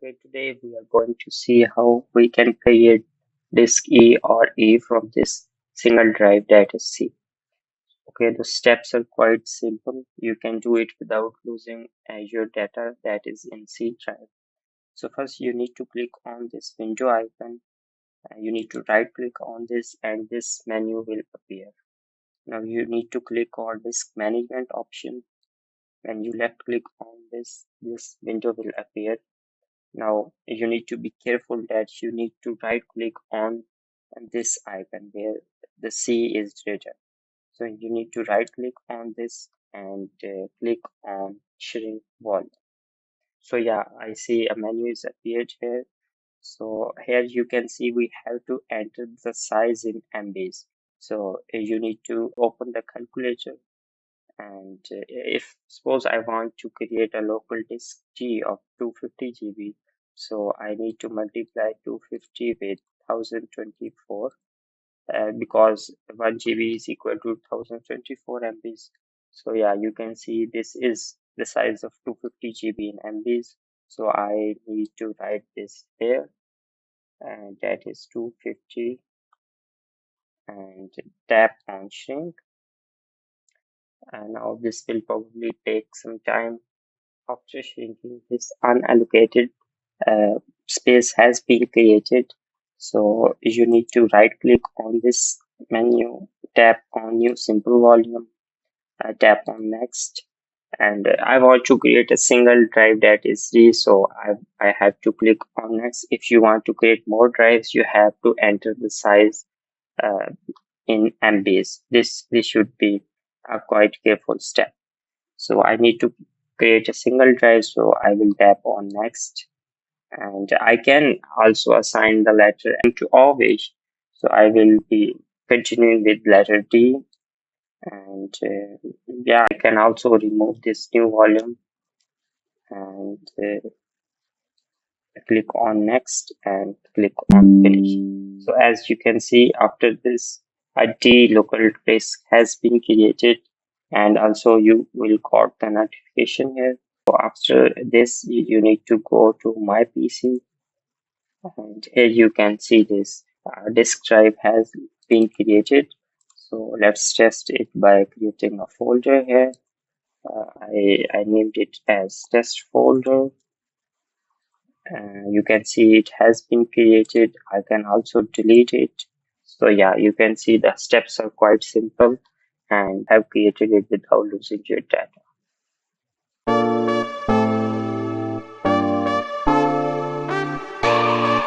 Okay, today we are going to see how we can create disk E or E from this single drive that is C. Okay, the steps are quite simple. You can do it without losing Azure data that is in C drive. So first you need to click on this window icon. You need to right click on this and this menu will appear. Now you need to click on disk management option. When you left click on this window will appear. Now you need to be careful that you need to right click on this icon where the C is written. So you need to right click on this and click on shrink volume. So yeah, I see a menu is appeared here. So here you can see we have to enter the size in MBs. So you need to open the calculator and if suppose I want to create a local disk G of 250 GB, so I need to multiply 250 with 1024 because 1 GB is equal to 1024 MBs. So yeah, you can see this is the size of 250 GB in MBs. So I need to write this here, and that is 250 and tap on shrink. And now this will probably take some time. After shrinking, this unallocated space has been created. So you need to right click on this menu, tap on new simple volume, tap on next. And I want to create a single drive that is Z, so I have to click on next. If you want to create more drives, you have to enter the size uh, in MBs. This should be a quite careful step. So I need to create a single drive, so I will tap on next. And I can also assign the letter M to always. So I will be continuing with letter D. And yeah, I can also remove this new volume and click on next and click on finish. So as you can see, after this, a D local disk has been created, and also you will got the notification here. So after this, you need to go to my PC, and here you can see this disk drive has been created. So let's test it by creating a folder here. I named it as test folder. You can see it has been created. I can also delete it. So yeah, you can see the steps are quite simple and have created it without losing your data.